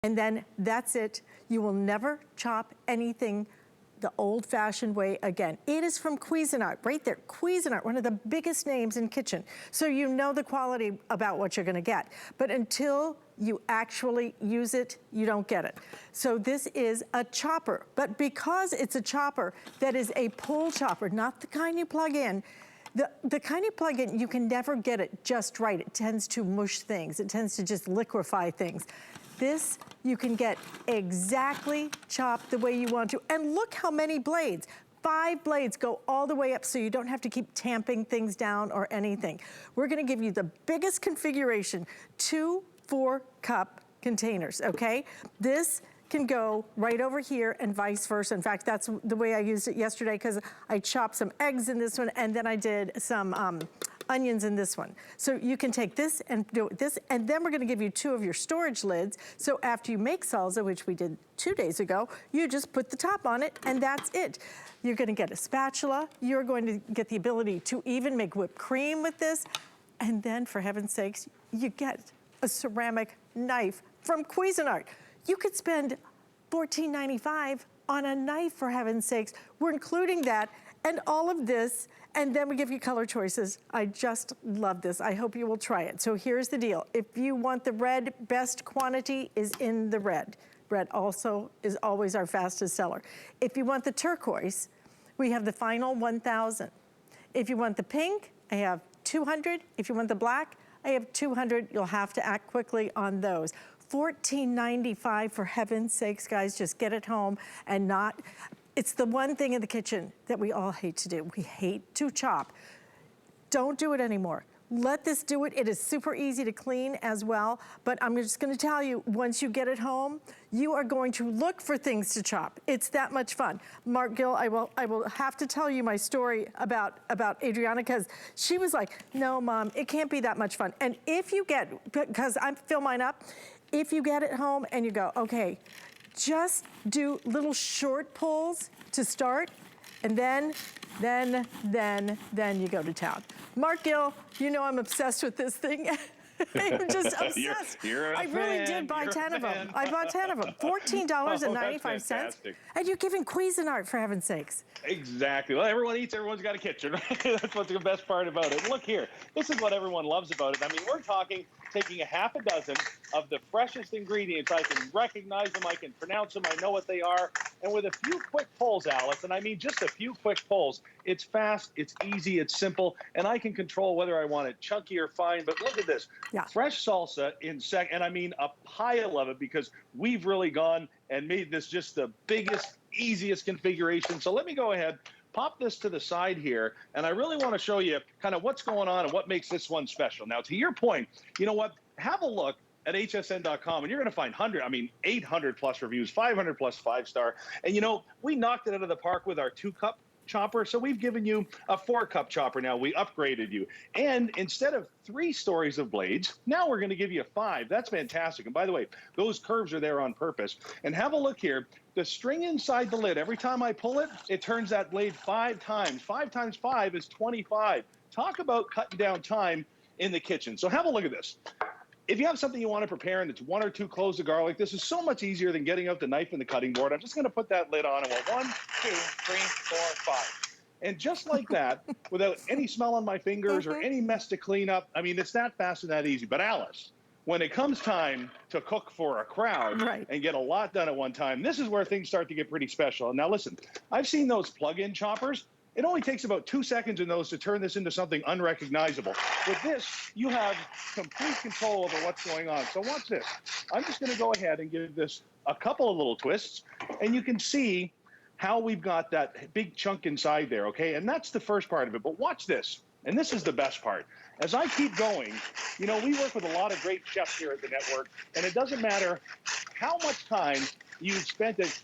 And then that's it. You will never chop anything the old-fashioned way again. It is from Cuisinart, right there. Cuisinart, one of the biggest names in kitchen. So you know the quality about what you're gonna get. But until you actually use it, you don't get it. So this is a chopper, but because it's a chopper that is a pull chopper, not the kind you plug in, the kind you plug in, you can never get it just right. It tends to mush things. It tends to just liquefy things. This, you can get exactly chopped the way you want to. And look how many blades. 5 blades go all the way up so you don't have to keep tamping things down or anything. We're gonna give you the biggest configuration, 2 4-cup containers, okay? This can go right over here and vice versa. In fact, that's the way I used it yesterday because I chopped some eggs in this one and then I did some onions in this one. So you can take this and do this, and then we're gonna give you 2 of your storage lids. So after you make salsa, which we did 2 days ago, you just put the top on it and that's it. You're gonna get a spatula. You're going to get the ability to even make whipped cream with this. And then for heaven's sakes, you get a ceramic knife from Cuisinart. You could spend $14.95 on a knife, for heaven's sakes. We're including that and all of this, and then we give you color choices. I just love this. I hope you will try it. So here's the deal. If you want the red, best quantity is in the red. Red also is always our fastest seller. If you want the turquoise, we have the final 1,000. If you want the pink, I have 200. If you want the black, I have 200. You'll have to act quickly on those. $14.95, for heaven's sakes, guys, just get it home and not, it's the one thing in the kitchen that we all hate to do. We hate to chop. Don't do it anymore. Let this do it. It is super easy to clean as well, but I'm just gonna tell you, once you get it home, you are going to look for things to chop. It's that much fun. Mark Gill, I will have to tell you my story about Adriana, because she was like, no, Mom, it can't be that much fun. And if you get, because I fill mine up, if you get it home and you go, okay, just do little short pulls to start, and then you go to town. Mark Gill, you know I'm obsessed with this thing. I'm just obsessed. I really did buy 10 of them. I bought 10 of them. $14.95. And you're giving Cuisinart, for heaven's sakes. Exactly. Well, everyone eats, everyone's got a kitchen, right? That's what's the best part about it. Look here. This is what everyone loves about it. I mean, we're talking taking a half a dozen of the freshest ingredients. I can recognize them, I can pronounce them, I know what they are. And with a few quick pulls, Alice, and I mean just a few quick pulls, it's fast, it's easy, it's simple, and I can control whether I want it chunky or fine. But look at this. Yeah. Fresh salsa in and I mean a pile of it, because we've really gone and made this just the biggest, easiest configuration. So let me go ahead, pop this to the side here, and I really want to show you kind of what's going on and what makes this one special. Now, to your point, you know what? Have a look at hsn.com, and you're going to find 800 plus reviews, 500 plus 5-star. And you know, we knocked it out of the park with our 2-cup chopper, so we've given you a 4-cup chopper now. We upgraded you. And instead of 3 stories of blades, now we're going to give you 5. That's fantastic. And by the way, those curves are there on purpose. And have a look here. The string inside the lid, every time I pull it, it turns that blade 5 times. 5 times 5 is 25. Talk about cutting down time in the kitchen. So have a look at this. If you have something you want to prepare and it's 1 or 2 cloves of garlic, this is so much easier than getting out the knife and the cutting board. I'm just going to put that lid on and we're 1, 2, 3, 4, 5. And just like that, without any smell on my fingers or any mess to clean up, I mean, it's that fast and that easy. But Alice, when it comes time to cook for a crowd and get a lot done at one time, this is where things start to get pretty special. Now listen, I've seen those plug-in choppers. It only takes about 2 seconds in those to turn this into something unrecognizable. With this, you have complete control over what's going on. So watch this. I'm just going to go ahead and give this a couple of little twists, and you can see how we've got that big chunk inside there, okay? And that's the first part of it. But watch this, and this is the best part. As I keep going, you know, we work with a lot of great chefs here at the network, and it doesn't matter how much time you've spent at,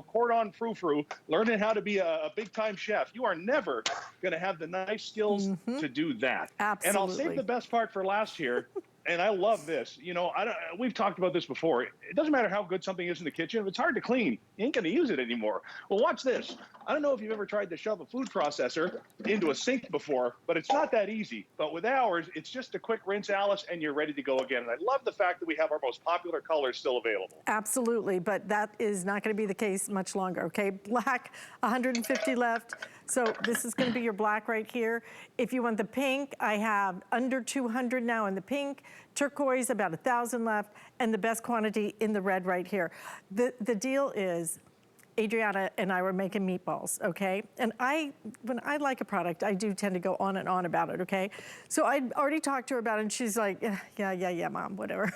cordon frou-frou, learning how to be a big-time chef. You are never going to have the knife skills to do that. Absolutely. And I'll save the best part for last here. And I love this. You know, we've talked about this before. It doesn't matter how good something is in the kitchen. If it's hard to clean, you ain't going to use it anymore. Well, watch this. I don't know if you've ever tried to shove a food processor into a sink before, but it's not that easy. But with ours, it's just a quick rinse, Alice, and you're ready to go again. And I love the fact that we have our most popular colors still available. Absolutely, but that is not going to be the case much longer, okay? Black, 150 left. So this is going to be your black right here. If you want the pink, I have under 200 now in the pink. Turquoise, about 1,000 left, and the best quantity in the red right here. The deal is, Adriana and I were making meatballs, okay? And when I like a product, I do tend to go on and on about it, okay? So I'd already talked to her about it, and she's like, yeah, Mom, whatever.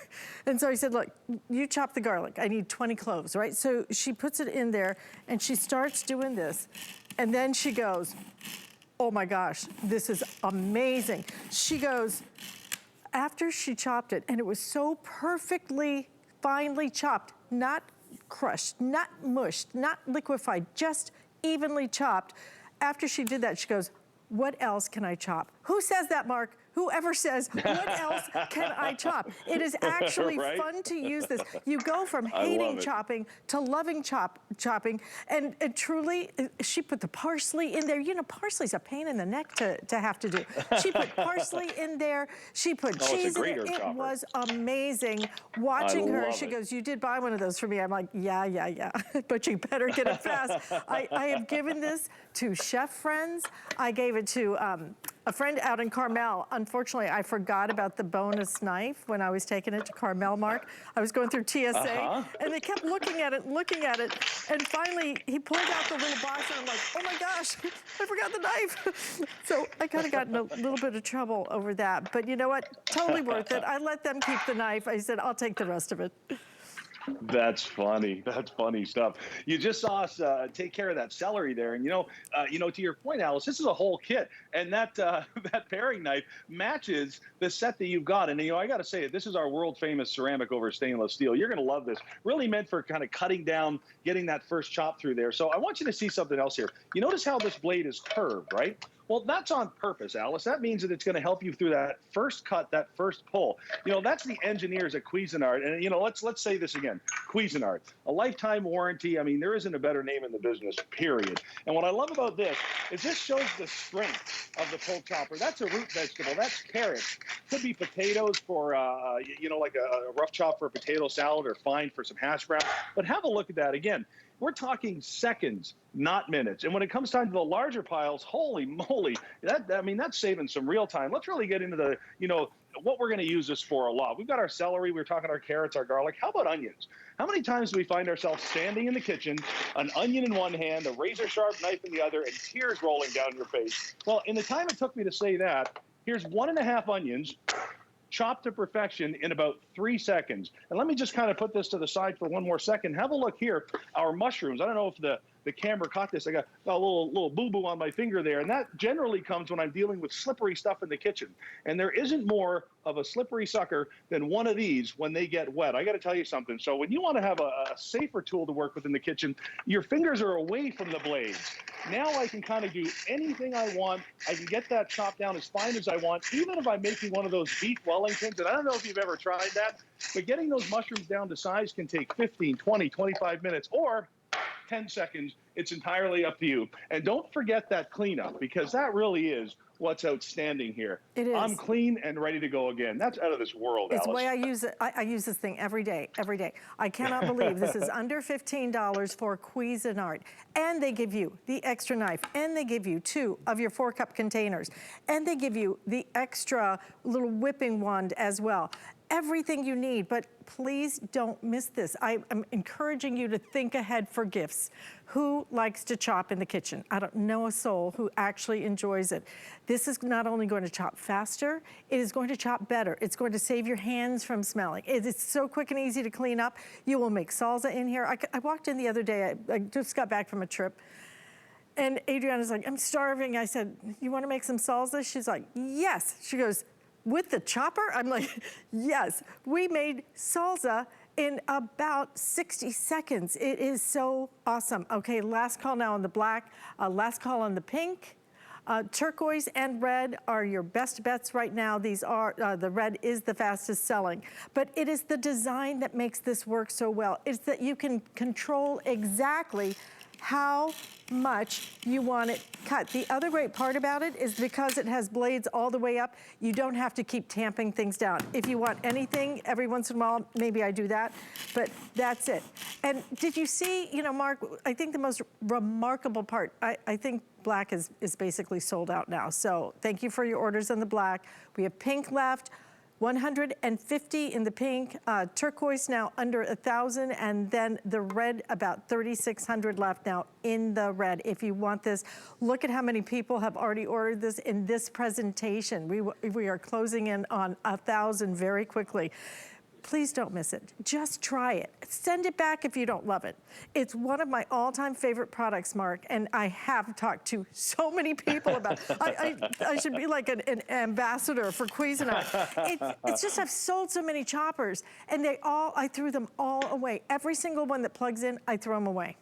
And so I said, look, you chop the garlic. I need 20 cloves, right? So she puts it in there, and she starts doing this. And then she goes, oh my gosh, this is amazing. She goes, after she chopped it, and it was so perfectly finely chopped, not crushed, not mushed, not liquefied, just evenly chopped. After she did that, she goes, what else can I chop? Who says that, Mark? Whoever says, what else can I chop? It is actually right? fun to use this. You go from hating chopping to loving chopping. And truly, she put the parsley in there. You know, parsley's a pain in the neck to have to do. She put parsley in there. She put cheese in it. It was amazing. Watching her, she goes, you did buy one of those for me. I'm like, yeah. But you better get it fast. I have given this to chef friends. I gave it to a friend out in Carmel. Unfortunately, I forgot about the bonus knife when I was taking it to Carmel, Mark. I was going through TSA, and they kept looking at it, and finally, he pulled out the little box, and I'm like, oh my gosh, I forgot the knife. So I kind of got in a little bit of trouble over that, but you know what? Totally worth it. I let them keep the knife. I said, I'll take the rest of it. That's funny. That's funny stuff. You just saw us take care of that celery there, and you know, to your point, Alice, this is a whole kit, and that that paring knife matches the set that you've got. And you know, I got to say it. This is our world famous ceramic over stainless steel. You're going to love this. Really meant for kind of cutting down, getting that first chop through there. So I want you to see something else here. You notice how this blade is curved, right? Well, that's on purpose, Alice. That means that it's going to help you through that first cut, that first pull. You know, that's the engineers at Cuisinart. And, you know, let's say this again. Cuisinart, a lifetime warranty. I mean, there isn't a better name in the business, period. And what I love about this is this shows the strength of the pull chopper. That's a root vegetable. That's carrots. Could be potatoes for, you know, like a rough chop for a potato salad, or fine for some hash brown. But have a look at that again. We're talking seconds, not minutes. And when it comes time to the larger piles, holy moly, that's saving some real time. Let's really get into the, you know, what we're going to use this for a lot. We've got our celery, we're talking our carrots, our garlic. How about onions? How many times do we find ourselves standing in the kitchen, an onion in one hand, a razor sharp knife in the other, and tears rolling down your face? Well, in the time it took me to say that, here's 1.5 onions, chopped to perfection in about 3 seconds. And let me just kind of put this to the side for one more second. Have a look here. Our mushrooms. I don't know if the camera caught this. I got a little boo-boo on my finger there. And that generally comes when I'm dealing with slippery stuff in the kitchen. And there isn't more of a slippery sucker than one of these when they get wet. I got to tell you something. So when you want to have a safer tool to work with in the kitchen, your fingers are away from the blades. Now I can kind of do anything I want. I can get that chopped down as fine as I want, even if I'm making one of those beef Wellingtons. And I don't know if you've ever tried that, but getting those mushrooms down to size can take 15, 20, 25 minutes, or 10 seconds. It's entirely up to you. And don't forget that cleanup, because that really is what's outstanding here. It is. I'm clean and ready to go again. That's out of this world, It's Alice. the way I use it. I use this thing every day. I cannot believe this is under $15 for Cuisinart. And they give you the extra knife, and they give you 2 of your 4-cup containers, and they give you the extra little whipping wand as well. Everything you need, but please don't miss this. I'm encouraging you to think ahead for gifts. Who likes to chop in the kitchen? I don't know a soul who actually enjoys it. This is not only going to chop faster, it is going to chop better. It's going to save your hands from smelling. It is so quick and easy to clean up. You will make salsa in here. I walked in the other day, I just got back from a trip, and Adriana's like, I'm starving. I said, you want to make some salsa? She's like, yes. She goes, with the chopper? I'm like, yes. We made salsa in about 60 seconds. It is so awesome. Okay, last call now on the black, last call on the pink. Turquoise and red are your best bets right now. These are, the red is the fastest selling, but it is the design that makes this work so well. It's that you can control exactly how much you want it cut. The other great part about it is because it has blades all the way up, you don't have to keep tamping things down. If you want anything, every once in a while, maybe I do that, but that's it. And did you see, you know, Mark, I think the most remarkable part, I think black is basically sold out now. So thank you for your orders on the black. We have pink left. 150 in the pink, turquoise now under 1,000, and then the red about 3,600 left now in the red. If you want this, look at how many people have already ordered this in this presentation. We are closing in on 1,000 very quickly. Please don't miss it. Just try it. Send it back if you don't love it. It's one of my all-time favorite products, Mark, and I have talked to so many people about it. I should be like an ambassador for Cuisinart. It's just I've sold so many choppers, and I threw them all away. Every single one that plugs in, I throw them away.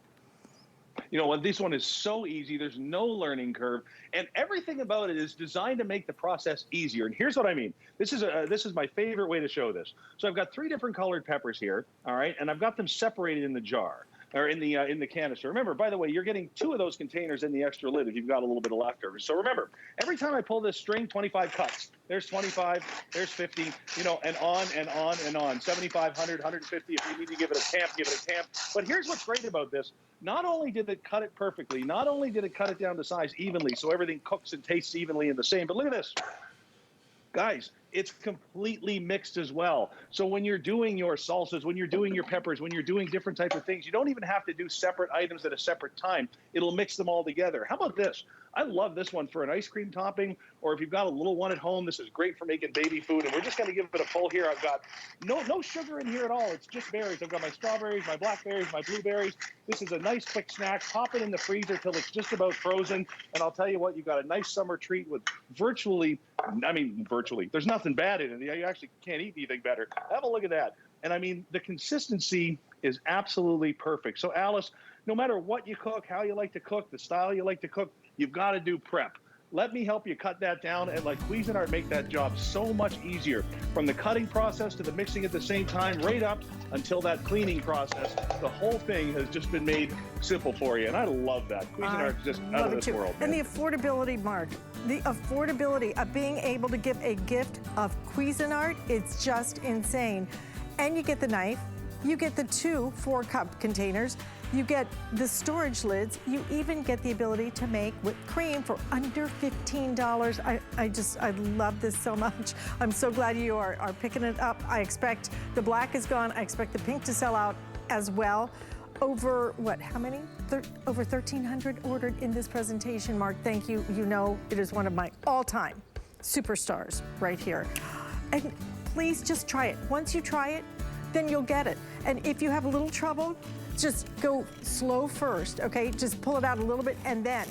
You know what, this one is so easy. There's no learning curve, and everything about it is designed to make the process easier. And here's what I mean. This is my favorite way to show this. So I've got 3 different colored peppers here, all right, and I've got them separated in the jar or in the canister. Remember, by the way, you're getting 2 of those containers in the extra lid if you've got a little bit of leftovers. So remember, every time I pull this string, 25 cuts. There's 25, there's 50, you know, and on and on and on. 75, 100, 150. If you need to give it a tamp, give it a tamp. But here's what's great about this. Not only did it cut it perfectly, not only did it cut it down to size evenly so everything cooks and tastes evenly and the same, but look at this. Guys, it's completely mixed as well. So when you're doing your salsas, when you're doing your peppers, when you're doing different types of things, you don't even have to do separate items at a separate time. It'll mix them all together. How about this? I love this one for an ice cream topping, or if you've got a little one at home, this is great for making baby food. And we're just going to give it a pull here. I've got no sugar in here at all. It's just berries. I've got my strawberries, my blackberries, my blueberries. This is a nice quick snack. Pop it in the freezer till it's just about frozen. And I'll tell you what, you've got a nice summer treat with virtually, there's nothing bad in it. You actually can't eat anything better. Have a look at that. And I mean, the consistency is absolutely perfect. So Alice, no matter what you cook, how you like to cook, the style you like to cook, you've got to do prep. Let me help you cut that down, and like Cuisinart make that job so much easier. From the cutting process to the mixing at the same time, right up until that cleaning process, the whole thing has just been made simple for you, and I love that. Cuisinart is just out of this world. And the affordability, Mark, the affordability of being able to give a gift of Cuisinart, it's just insane. And you get the knife, you get the 2 4-cup containers, you get the storage lids, you even get the ability to make whipped cream for under $15. I love this so much. I'm so glad you are picking it up. I expect the black is gone. I expect the pink to sell out as well. Over what, how many? Over 1,300 ordered in this presentation, Mark. Thank you. You know it is one of my all-time superstars right here. And please just try it. Once you try it, then you'll get it. And if you have a little trouble, just go slow first, okay? Just pull it out a little bit and then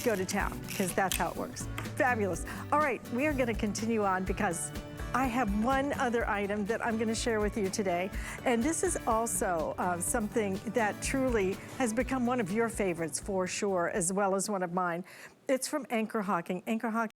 go to town, because that's how it works. Fabulous. All right, we are gonna continue on because I have one other item that I'm gonna share with you today. And this is also something that truly has become one of your favorites for sure, as well as one of mine. It's from Anchor Hocking. Anchor Hocking